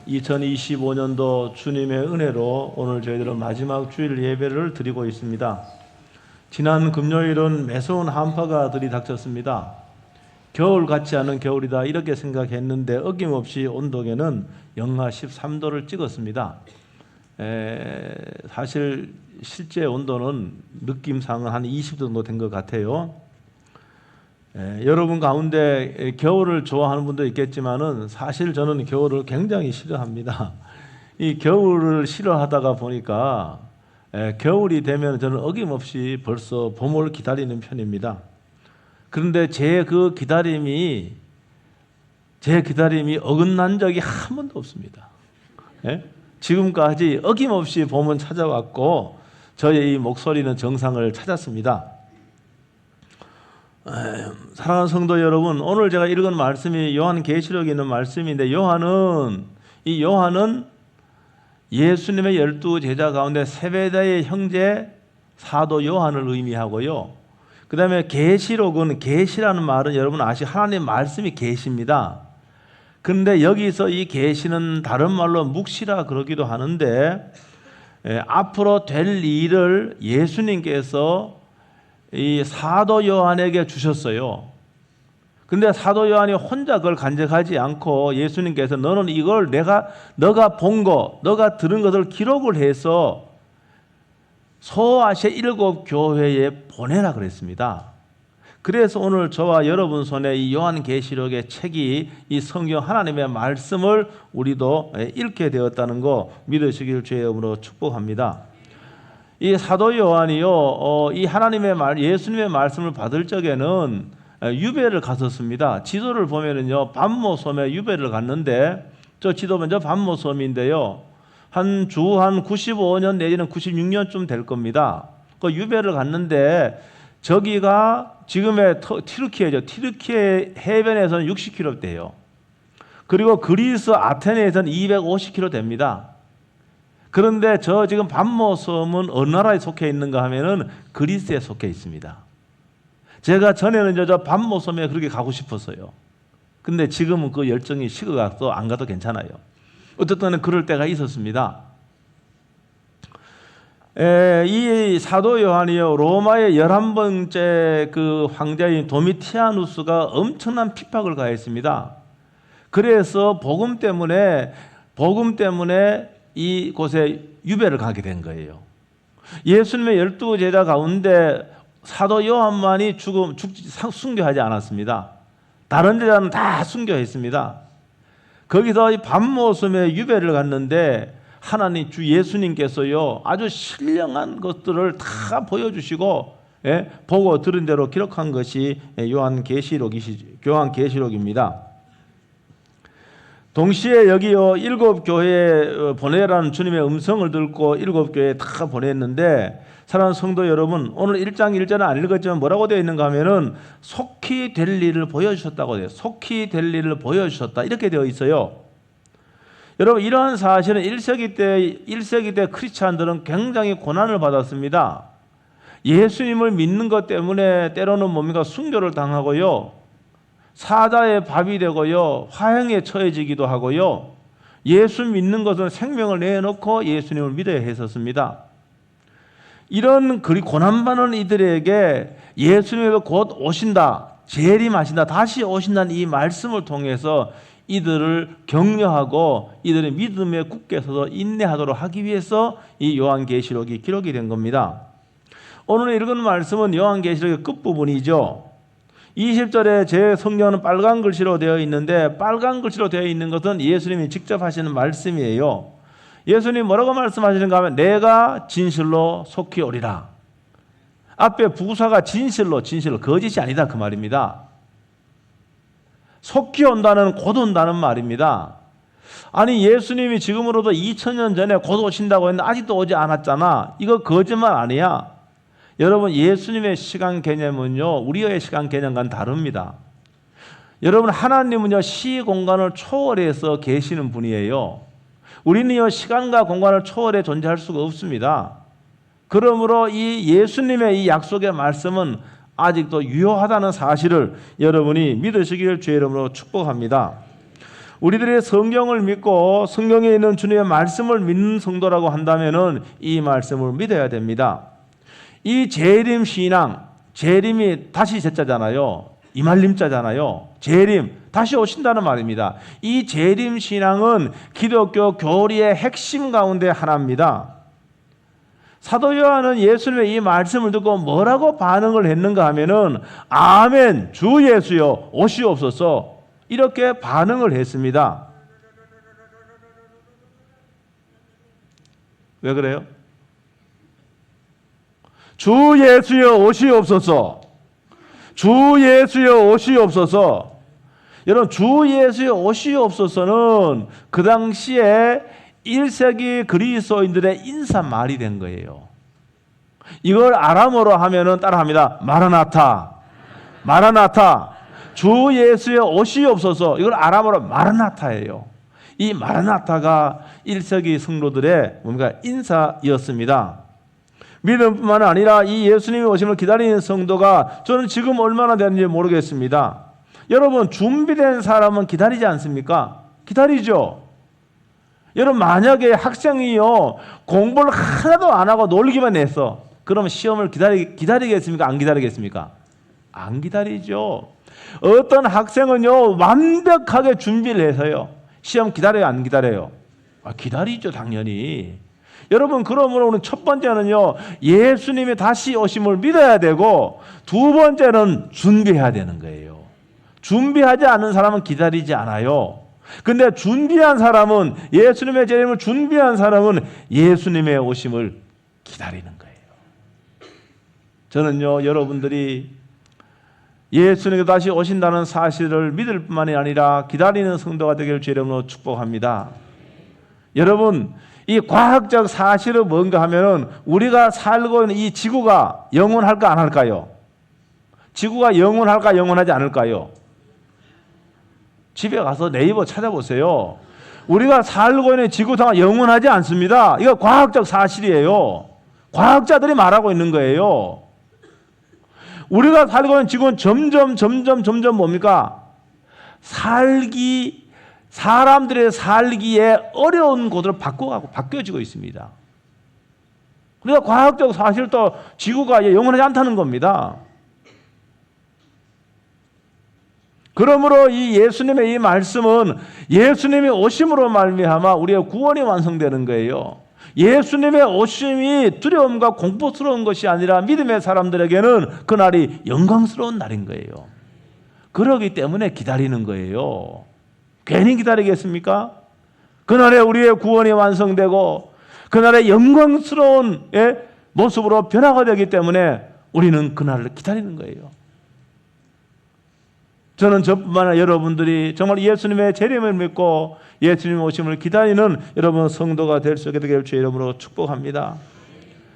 2025년도 주님의 은혜로 오늘 저희들은 마지막 주일 예배를 드리고 있습니다. 지난 금요일은 매서운 한파가 들이닥쳤습니다. 겨울 같지 않은 겨울이다 이렇게 생각했는데 어김없이 온도계는 영하 13도를 찍었습니다. 사실 실제 온도는 느낌상은 한 20도 정도 된 것 같아요. 여러분 가운데 겨울을 좋아하는 분도 있겠지만은 사실 저는 겨울을 굉장히 싫어합니다. 이 겨울을 싫어하다가 보니까 겨울이 되면 저는 어김없이 벌써 봄을 기다리는 편입니다. 그런데 제 기다림이 어긋난 적이 한 번도 없습니다. 지금까지 어김없이 봄은 찾아왔고 저의 이 목소리는 정상을 찾았습니다. 사랑하는 성도 여러분, 오늘 제가 읽은 말씀이 요한계시록에 있는 말씀인데 요한은 예수님의 12 제자 가운데 세베대의 형제 사도 요한을 의미하고요. 그 다음에 계시록은 계시라는 말은 여러분 하나님 말씀이 계시입니다. 그런데 여기서 이 계시는 다른 말로 묵시라 그러기도 하는데 앞으로 될 일을 예수님께서 이 사도 요한에게 주셨어요. 근데 사도 요한이 혼자 그걸 간직하지 않고 예수님께서 너는 이걸 너가 본 거, 너가 들은 것을 기록을 해서 소아시아 7 교회에 보내라 그랬습니다. 그래서 오늘 저와 여러분 손에 이 요한계시록의 책이 이 성경 하나님의 말씀을 우리도 읽게 되었다는 거 믿으시길 주의 이름으로 축복합니다. 이 사도 요한이요, 이 예수님의 말씀을 받을 적에는 유배를 갔었습니다. 지도를 보면은요, 반모섬에 유배를 갔는데, 저 지도 보면 저 반모섬인데요, 한 95년 내지는 96년쯤 될 겁니다. 그 유배를 갔는데, 저기가 지금의 튀르키예죠. 튀르키예 해변에서는 60km 돼요. 그리고 그리스 아테네에서는 250km 됩니다. 그런데 저 지금 반모섬은 어느 나라에 속해 있는가 하면은 그리스에 속해 있습니다. 제가 전에는 저 반모섬에 그렇게 가고 싶었어요. 근데 지금은 그 열정이 식어가서 안 가도 괜찮아요. 어쨌든 그럴 때가 있었습니다. 이 사도 요한이요, 로마의 11번째 그 황제인 도미티아누스가 엄청난 핍박을 가했습니다. 그래서 복음 때문에 이곳에 유배를 가게 된 거예요. 예수님의 12 제자 가운데 사도 요한만이 순교하지 않았습니다. 다른 제자는 다 순교했습니다. 거기서 이 반모섬에 유배를 갔는데 하나님 주 예수님께서요 아주 신령한 것들을 다 보여주시고 보고 들은 대로 기록한 것이 요한계시록입니다. 동시에 여기요 7 교회에 보내라는 주님의 음성을 듣고 7 교회에 다 보냈는데, 사랑하는 성도 여러분, 오늘 1장 1절은 안 읽었지만 뭐라고 되어 있는가 하면은 속히 될 일을 보여주셨다고 돼요. 속히 될 일을 보여주셨다 이렇게 되어 있어요. 여러분, 이러한 사실은 1세기 때 크리스찬들은 굉장히 고난을 받았습니다. 예수님을 믿는 것 때문에 때로는 뭡니까? 순교를 당하고요, 사자의 밥이 되고요, 화형에 처해지기도 하고요, 예수 믿는 것은 생명을 내놓고 예수님을 믿어야 했었습니다. 이런 고난받는 이들에게 예수님이 곧 오신다, 재림하신다, 다시 오신다는 이 말씀을 통해서 이들을 격려하고 이들의 믿음에 굳게 서서 인내하도록 하기 위해서 이 요한계시록이 기록이 된 겁니다. 오늘 읽은 말씀은 요한계시록의 끝부분이죠. 20절에 제 성경은 빨간 글씨로 되어 있는데, 빨간 글씨로 되어 있는 것은 예수님이 직접 하시는 말씀이에요. 예수님이 뭐라고 말씀하시는가 하면 내가 진실로 속히 오리라. 앞에 부사가 진실로 거짓이 아니다 그 말입니다. 속히 온다는 곧 온다는 말입니다. 아니, 예수님이 지금으로도 2000년 전에 곧 오신다고 했는데 아직도 오지 않았잖아. 이거 거짓말 아니야. 여러분, 예수님의 시간 개념은요 우리의 시간 개념과는 다릅니다. 여러분, 하나님은요 시공간을 초월해서 계시는 분이에요. 우리는요 시간과 공간을 초월해 존재할 수가 없습니다. 그러므로 이 예수님의 이 약속의 말씀은 아직도 유효하다는 사실을 여러분이 믿으시길 주의 이름으로 축복합니다. 우리들의 성경을 믿고 성경에 있는 주님의 말씀을 믿는 성도라고 한다면은 이 말씀을 믿어야 됩니다. 이 재림 신앙, 재림이 다시 제자잖아요. 이말림자잖아요. 재림, 다시 오신다는 말입니다. 이 재림 신앙은 기독교 교리의 핵심 가운데 하나입니다. 사도 요한은 예수님의 이 말씀을 듣고 뭐라고 반응을 했는가 하면은 아멘, 주 예수여 오시옵소서, 이렇게 반응을 했습니다. 왜 그래요? 주 예수여 오시옵소서, 주 예수여 오시옵소서. 여러분, 주 예수여 오시옵소서는 그 당시에 1세기 그리스도인들의 인사말이 된 거예요. 이걸 아람어로 하면은 따라합니다. 마라나타, 마라나타. 주 예수여 오시옵소서. 이걸 아람어로 마라나타예요. 이 마라나타가 1세기 성도들의 뭔가 인사였습니다. 믿음뿐만 아니라 이 예수님이 오심을 기다리는 성도가 저는 지금 얼마나 되는지 모르겠습니다. 여러분, 준비된 사람은 기다리지 않습니까? 기다리죠. 여러분, 만약에 학생이요 공부를 하나도 안 하고 놀기만 했어, 그러면 시험을 기다리겠습니까? 안 기다리겠습니까? 안 기다리죠. 어떤 학생은요 완벽하게 준비를 해서요 시험 기다려요, 안 기다려요? 기다리죠, 당연히. 여러분, 그러므로 오늘 첫 번째는요 예수님이 다시 오심을 믿어야 되고, 두 번째는 준비해야 되는 거예요. 준비하지 않은 사람은 기다리지 않아요. 근데 준비한 사람은, 예수님의 재림을 준비한 사람은 예수님의 오심을 기다리는 거예요. 저는요 여러분들이 예수님이 다시 오신다는 사실을 믿을 뿐만이 아니라 기다리는 성도가 되기를 주의 이름으로 축복합니다. 여러분, 이 과학적 사실은 뭔가 하면은 우리가 살고 있는 이 지구가 영원할까 안 할까요? 지구가 영원할까 영원하지 않을까요? 집에 가서 네이버 찾아보세요. 우리가 살고 있는 지구상은 영원하지 않습니다. 이거 과학적 사실이에요. 과학자들이 말하고 있는 거예요. 우리가 살고 있는 지구는 점점 뭡니까? 사람들의 살기에 어려운 곳으로 바뀌어지고 있습니다. 그러니까 과학적 사실도 지구가 영원하지 않다는 겁니다. 그러므로 이 예수님의 이 말씀은 예수님이 오심으로 말미암아 우리의 구원이 완성되는 거예요. 예수님의 오심이 두려움과 공포스러운 것이 아니라 믿음의 사람들에게는 그날이 영광스러운 날인 거예요. 그러기 때문에 기다리는 거예요. 괜히 기다리겠습니까? 그날에 우리의 구원이 완성되고 그날의 영광스러운 모습으로 변화가 되기 때문에 우리는 그날을 기다리는 거예요. 저는 저뿐만 아니라 여러분들이 정말 예수님의 재림을 믿고 예수님 오심을 기다리는 여러분 성도가 될 수 있게 되기를 주의 이름으로 축복합니다.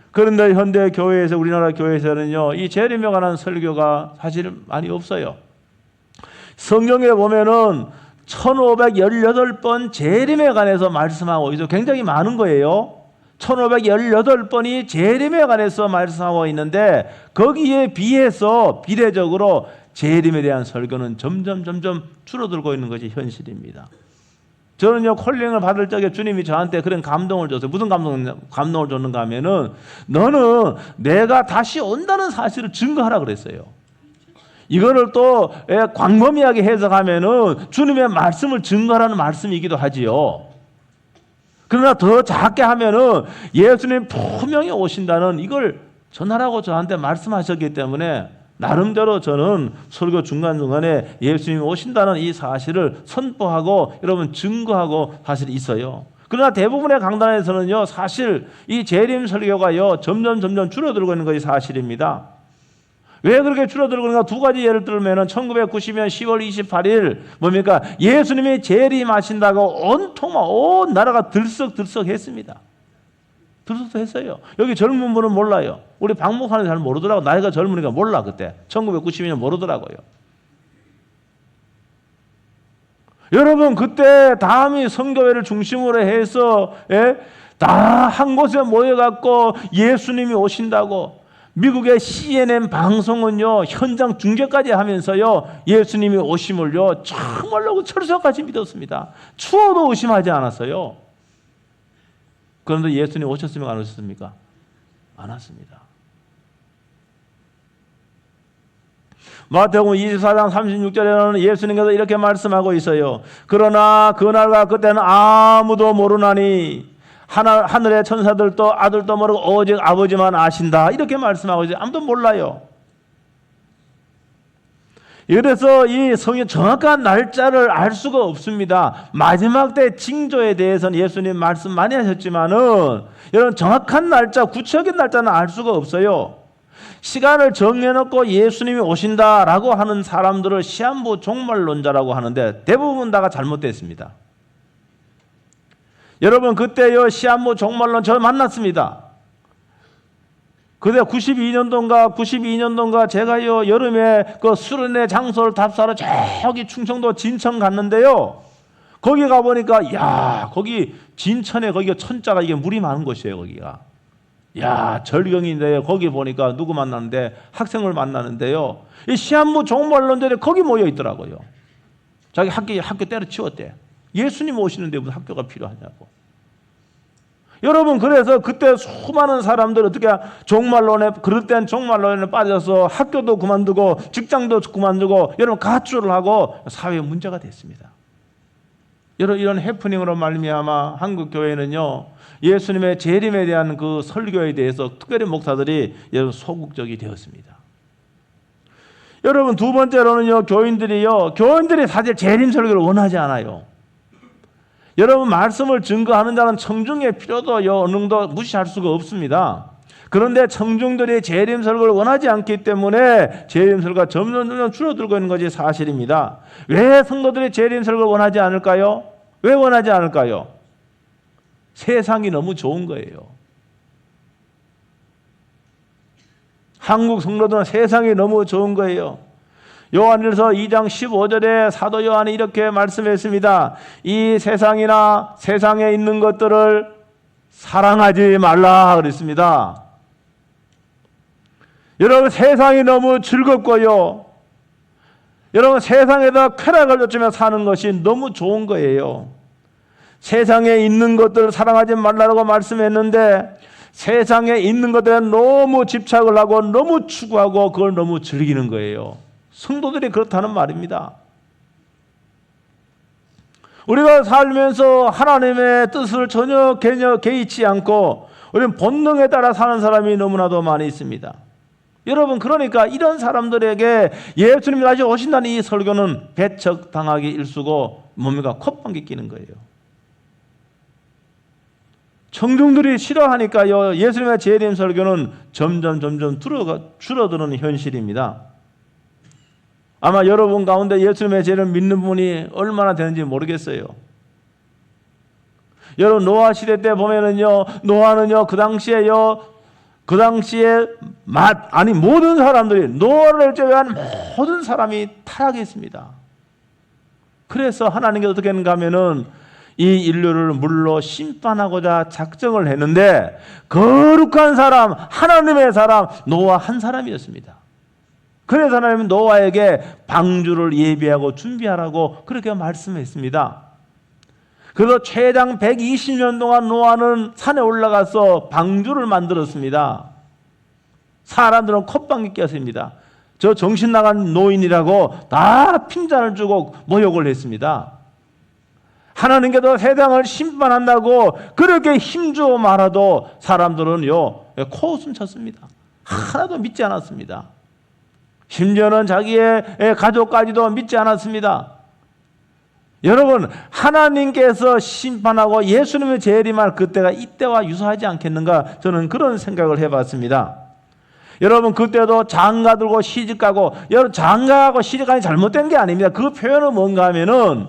그런데 현대 교회에서, 우리나라 교회에서는요 이 재림에 관한 설교가 사실 많이 없어요. 성경에 보면은 1518번 재림에 관해서 말씀하고 있어요. 굉장히 많은 거예요. 1518번이 재림에 관해서 말씀하고 있는데 거기에 비해서 비례적으로 재림에 대한 설교는 점점 줄어들고 있는 것이 현실입니다. 저는요 콜링을 받을 적에 주님이 저한테 그런 감동을 줬어요. 무슨 감동을 줬는가 하면은 너는 내가 다시 온다는 사실을 증거하라 그랬어요. 이거를 또 광범위하게 해석하면은 주님의 말씀을 증거하라는 말씀이기도 하지요. 그러나 더 작게 하면은 예수님 분명히 오신다는 이걸 전하라고 저한테 말씀하셨기 때문에 나름대로 저는 설교 중간중간에 예수님이 오신다는 이 사실을 선포하고 여러분 증거하고 사실 있어요. 그러나 대부분의 강단에서는요 사실 이 재림 설교가요 점점 줄어들고 있는 것이 사실입니다. 왜 그렇게 줄어들고 있는가? 두 가지 예를 들면은 1990년 10월 28일 뭡니까? 예수님이 재림하신다고 온 나라가 들썩했습니다. 들썩했어요. 여기 젊은 분은 몰라요. 우리 박 목사님 잘 모르더라고. 나이가 젊으니까 몰라. 그때 1992년 모르더라고요. 여러분, 그때 다음이 성교회를 중심으로 해서 다 한 곳에 모여갖고 예수님이 오신다고 미국의 CNN 방송은요, 현장 중계까지 하면서요, 예수님이 오심을요, 정말로 철석같이 믿었습니다. 추워도 의심하지 않았어요. 그런데 예수님 오셨습니까? 안 오셨습니까? 안 왔습니다. 마태복음 24장 36절에는 예수님께서 이렇게 말씀하고 있어요. 그러나 그날과 그때는 아무도 모르나니 하늘의 천사들도 아들도 모르고 오직 아버지만 아신다. 이렇게 말씀하고 있어요. 아무도 몰라요. 그래서 이 성경 정확한 날짜를 알 수가 없습니다. 마지막 때 징조에 대해서는 예수님 말씀 많이 하셨지만은 여러분 정확한 날짜, 구체적인 날짜는 알 수가 없어요. 시간을 정해놓고 예수님이 오신다라고 하는 사람들을 시한부 종말론자라고 하는데 대부분 다가 잘못됐습니다. 여러분 그때요 시한부 종말론 저 만났습니다. 그때 92년도인가 제가요 여름에 그 수련회 장소를 답사로 저기 충청도 진천 갔는데요. 거기 가보니까 야 거기 진천에 거기가 천자가 이게 물이 많은 곳이에요 거기가. 야 절경인데 거기 보니까 누구 만났는데 학생을 만나는데요. 이 시한부 종말론자들이 거기 모여 있더라고요. 자기 학교 때려치웠대. 예수님 오시는데 무슨 학교가 필요하냐고. 여러분 그래서 그때 수많은 사람들 어떻게 종말론에 그럴 땐 종말론에 빠져서 학교도 그만두고 직장도 그만두고 여러분 가출을 하고 사회에 문제가 됐습니다. 여러분 이런 해프닝으로 말미암아 한국 교회는요 예수님의 재림에 대한 그 설교에 대해서 특별히 목사들이 여러분 소극적이 되었습니다. 여러분 두 번째로는요 교인들이 사실 재림 설교를 원하지 않아요. 여러분 말씀을 증거하는 자는 청중의 필요도 어느 정도 무시할 수가 없습니다. 그런데 청중들이 재림 설교를 원하지 않기 때문에 재림 설교가 점점 줄어들고 있는 것이 사실입니다. 왜 성도들이 재림 설교를 원하지 않을까요? 왜 원하지 않을까요? 세상이 너무 좋은 거예요. 한국 성도들은 세상이 너무 좋은 거예요. 요한일서 2장 15절에 사도 요한이 이렇게 말씀했습니다. 이 세상이나 세상에 있는 것들을 사랑하지 말라 그랬습니다. 여러분 세상이 너무 즐겁고요. 여러분 세상에다 쾌락을 쫓으며 사는 것이 너무 좋은 거예요. 세상에 있는 것들을 사랑하지 말라고 말씀했는데 세상에 있는 것들에 너무 집착을 하고 너무 추구하고 그걸 너무 즐기는 거예요. 성도들이 그렇다는 말입니다. 우리가 살면서 하나님의 뜻을 전혀 개의치 않고 우리는 본능에 따라 사는 사람이 너무나도 많이 있습니다. 여러분 그러니까 이런 사람들에게 예수님이 다시 오신다는 이 설교는 배척당하기 일쑤고 뭡니까? 콧방귀 끼는 거예요. 청중들이 싫어하니까요 예수님의 재림 설교는 점점 줄어드는 현실입니다. 아마 여러분 가운데 예수님의 재림을 믿는 분이 얼마나 되는지 모르겠어요. 여러분 노아 시대 때 보면은요 노아는요 그 당시에 모든 사람들이 노아를 제외한 모든 사람이 타락했습니다. 그래서 하나님께서 어떻게 했는가 하면은 이 인류를 물로 심판하고자 작정을 했는데 거룩한 사람 하나님의 사람 노아 한 사람이었습니다. 그래서 하나님은 노아에게 방주를 예비하고 준비하라고 그렇게 말씀했습니다. 그래서 최장 120년 동안 노아는 산에 올라가서 방주를 만들었습니다. 사람들은 콧방귀 꼈습니다. 저 정신 나간 노인이라고 다 핀잔을 주고 모욕을 했습니다. 하나님께서 세상을 심판한다고 그렇게 힘주어 말아도 사람들은요 코웃음 쳤습니다. 하나도 믿지 않았습니다. 심지어는 자기의 가족까지도 믿지 않았습니다. 여러분 하나님께서 심판하고 예수님의 재림할 그때가 이때와 유사하지 않겠는가 저는 그런 생각을 해봤습니다. 여러분 그때도 장가들고 시집가고 여러분 장가하고 시집가니 잘못된 게 아닙니다. 그 표현은 뭔가 하면은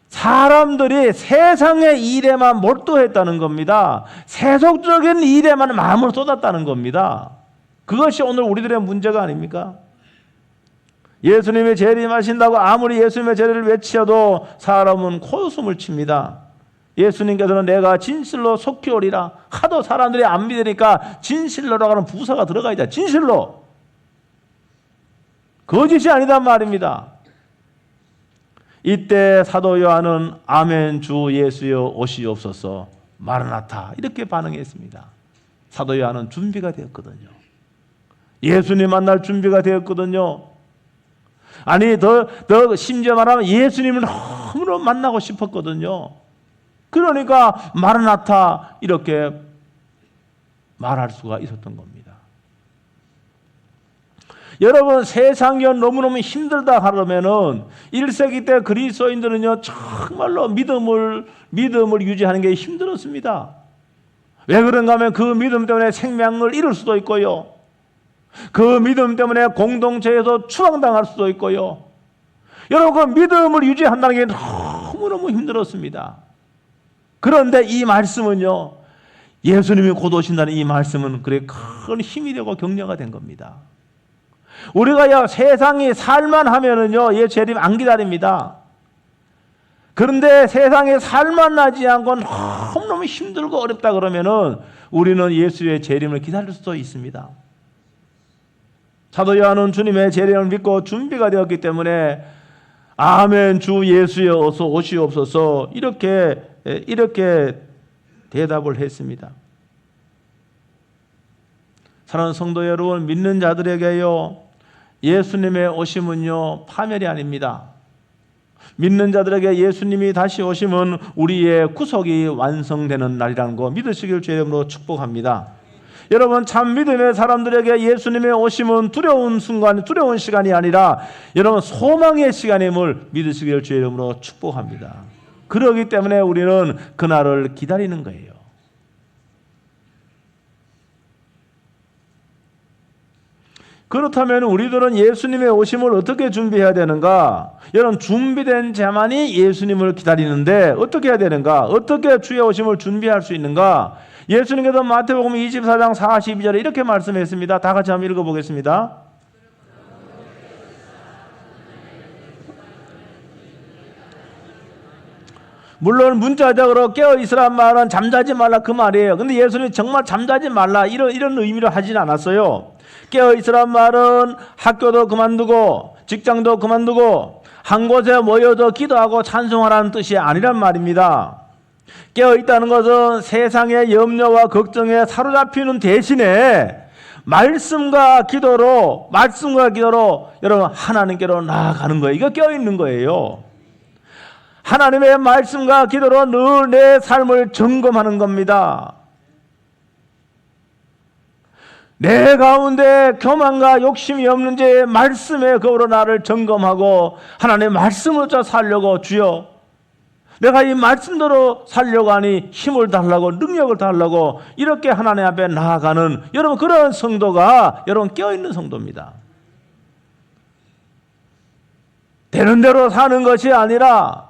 사람들이 세상의 일에만 몰두했다는 겁니다. 세속적인 일에만 마음을 쏟았다는 겁니다. 그것이 오늘 우리들의 문제가 아닙니까? 예수님이 재림하신다고 아무리 예수님의 재림을 외치어도 사람은 코웃음을 칩니다. 예수님께서는 내가 진실로 속히 오리라. 하도 사람들이 안 믿으니까 진실로라고 하는 부사가 들어가 있다. 진실로. 거짓이 아니단 말입니다. 이때 사도 요한은 아멘 주 예수여 오시옵소서 마라나타 이렇게 반응했습니다. 사도 요한은 준비가 되었거든요. 예수님 만날 준비가 되었거든요. 아니 더 심지어 말하면 예수님을 너무나 만나고 싶었거든요. 그러니까 마라나타 이렇게 말할 수가 있었던 겁니다. 여러분 세상이 너무너무 힘들다 하면은 1세기 때 그리스도인들은요 정말로 믿음을 유지하는 게 힘들었습니다. 왜 그런가 하면 그 믿음 때문에 생명을 잃을 수도 있고요. 그 믿음 때문에 공동체에서 추방당할 수도 있고요. 여러분 그 믿음을 유지한다는 게 너무너무 힘들었습니다. 그런데 이 말씀은요 예수님이 곧 오신다는 이 말씀은 그래 큰 힘이 되고 격려가 된 겁니다. 우리가 세상이 살만하면은요 예수님 안 기다립니다. 그런데 세상에 살만하지 않고 너무너무 힘들고 어렵다 그러면은 우리는 예수의 재림을 기다릴 수도 있습니다. 사도 요한은 주님의 재림을 믿고 준비가 되었기 때문에 아멘 주 예수여 어서 오시옵소서 이렇게 대답을 했습니다. 사랑하는 성도 여러분, 믿는 자들에게요 예수님의 오심은요 파멸이 아닙니다. 믿는 자들에게 예수님이 다시 오심은 우리의 구속이 완성되는 날이라는 거 믿으시길 주의 이름으로 축복합니다. 여러분 참 믿음의 사람들에게 예수님의 오심은 두려운 시간이 아니라 여러분 소망의 시간임을 믿으시길 주의 이름으로 축복합니다. 그렇기 때문에 우리는 그날을 기다리는 거예요. 그렇다면 우리들은 예수님의 오심을 어떻게 준비해야 되는가? 여러분 준비된 자만이 예수님을 기다리는데 어떻게 해야 되는가? 어떻게 주의 오심을 준비할 수 있는가? 예수님께서 마태복음 24장 42절에 이렇게 말씀했습니다. 다 같이 한번 읽어보겠습니다. 물론 문자적으로 깨어있으란 말은 잠자지 말라 그 말이에요. 근데 예수님이 정말 잠자지 말라 이런 의미로 하진 않았어요. 깨어있으란 말은 학교도 그만두고 직장도 그만두고 한 곳에 모여서 기도하고 찬송하라는 뜻이 아니란 말입니다. 깨어있다는 것은 세상의 염려와 걱정에 사로잡히는 대신에 말씀과 기도로 여러분 하나님께로 나아가는 거예요. 이거 깨어있는 거예요. 하나님의 말씀과 기도로 늘 내 삶을 점검하는 겁니다. 내 가운데 교만과 욕심이 없는지 말씀의 거울로 나를 점검하고 하나님의 말씀으로 살려고 주여 내가 이 말씀대로 살려고 하니 힘을 달라고 능력을 달라고 이렇게 하나님 앞에 나아가는 여러분 그런 성도가 여러분 깨어있는 성도입니다. 되는 대로 사는 것이 아니라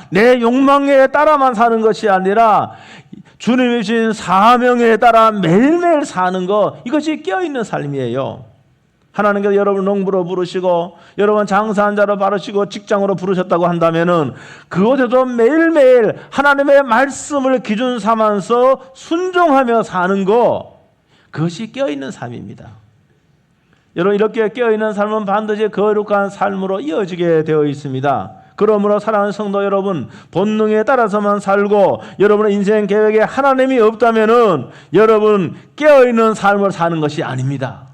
내 욕망에 따라만 사는 것이 아니라 주님이 주신 사명에 따라 매일매일 사는 것 이것이 깨어있는 삶이에요. 하나님께서 여러분 농부로 부르시고 여러분 장사한 자로 부르시고 직장으로 부르셨다고 한다면은 그곳에도 매일매일 하나님의 말씀을 기준 삼아서 순종하며 사는 것 그것이 깨어있는 삶입니다. 여러분 이렇게 깨어있는 삶은 반드시 거룩한 삶으로 이어지게 되어 있습니다. 그러므로 사랑하는 성도 여러분 본능에 따라서만 살고 여러분의 인생 계획에 하나님이 없다면은 여러분 깨어있는 삶을 사는 것이 아닙니다.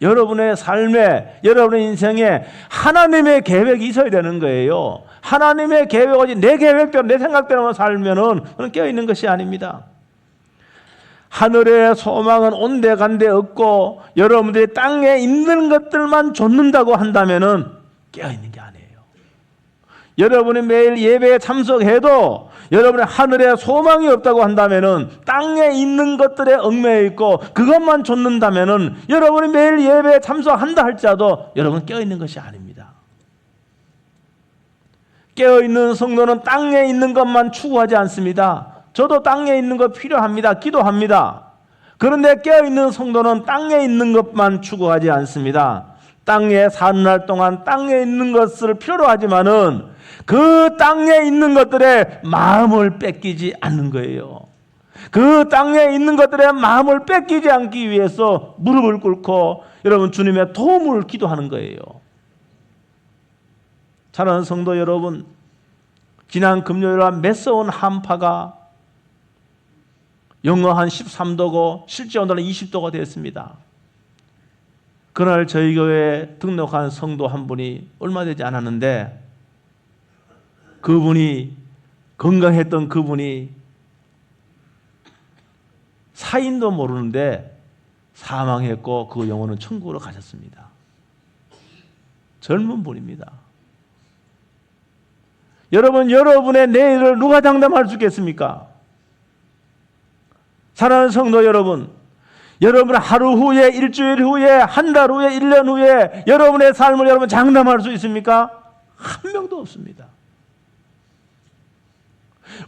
여러분의 삶에 여러분의 인생에 하나님의 계획이 있어야 되는 거예요. 하나님의 계획 오지 내 계획대로 내 생각대로만 살면은 그건 깨어있는 것이 아닙니다. 하늘의 소망은 온데간데 없고 여러분들이 땅에 있는 것들만 좇는다고 한다면은 깨어있는 게 아니에요. 여러분이 매일 예배에 참석해도 여러분의 하늘에 소망이 없다고 한다면은 땅에 있는 것들에 얽매여 있고 그것만 좇는다면은 여러분이 매일 예배에 참석한다 할지라도 여러분 깨어있는 것이 아닙니다. 깨어있는 성도는 땅에 있는 것만 추구하지 않습니다. 저도 땅에 있는 것 필요합니다. 기도합니다. 그런데 깨어있는 성도는 땅에 있는 것만 추구하지 않습니다. 땅에 사는 날 동안 땅에 있는 것을 필요로 하지만은 그 땅에 있는 것들의 마음을 뺏기지 않는 거예요. 그 땅에 있는 것들의 마음을 뺏기지 않기 위해서 무릎을 꿇고 여러분 주님의 도움을 기도하는 거예요. 사랑하는 성도 여러분, 지난 금요일날 매서운 한파가 영하 한 13도고 실제 온도는 20도가 되었습니다. 그날 저희 교회에 등록한 성도 한 분이 얼마 되지 않았는데 그분이 건강했던 그분이 사인도 모르는데 사망했고 그 영혼은 천국으로 가셨습니다. 젊은 분입니다. 여러분, 여러분의 내일을 누가 장담할 수 있겠습니까? 사랑하는 성도 여러분, 여러분 하루 후에, 일주일 후에, 한 달 후에, 1년 후에 여러분의 삶을 여러분 장담할 수 있습니까? 한 명도 없습니다.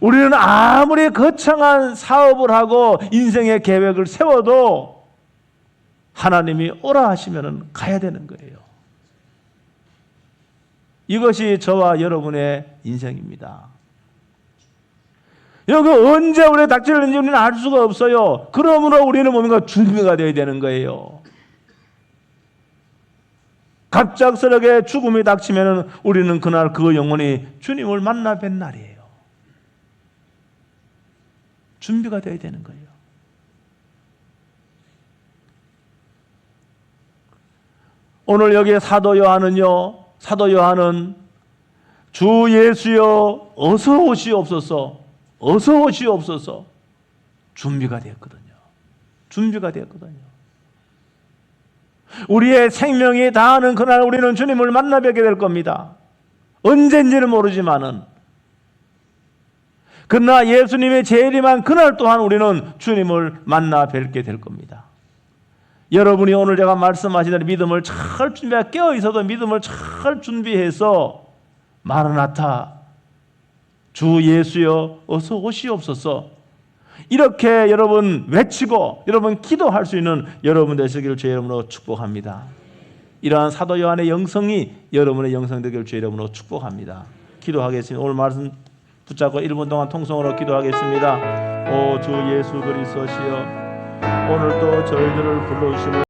우리는 아무리 거창한 사업을 하고 인생의 계획을 세워도 하나님이 오라 하시면 가야 되는 거예요. 이것이 저와 여러분의 인생입니다. 여기 언제 우리가 닥치는지 우리는 알 수가 없어요. 그러므로 우리는 뭔가 준비가 되어야 되는 거예요. 갑작스럽게 죽음이 닥치면 우리는 그날 그 영혼이 주님을 만나 뵌 날이에요. 준비가 되어야 되는 거예요. 오늘 여기에 사도 요한은 주 예수여 어서 오시옵소서, 어서 오시옵소서 준비가 되었거든요. 준비가 되었거든요. 우리의 생명이 다하는 그날 우리는 주님을 만나 뵙게 될 겁니다. 언젠지는 모르지만은 그러나 예수님의 재림한 그날 또한 우리는 주님을 만나 뵙게 될 겁니다. 여러분이 오늘 제가 말씀하신 대로 믿음을 잘 준비하고 깨어 있어도 믿음을 잘 준비해서 마라나타 주 예수여 어서 오시옵소서 이렇게 여러분 외치고 여러분 기도할 수 있는 여러분 되시기를 주의 이름으로 축복합니다. 이러한 사도 요한의 영성이 여러분의 영성 되기를 주의 이름으로 축복합니다. 기도하겠습니다. 오늘 말씀 붙잡고 1분 동안 통성으로 기도하겠습니다. 오 주 예수 그리스도시여 오늘 또 저희들을 불러주시는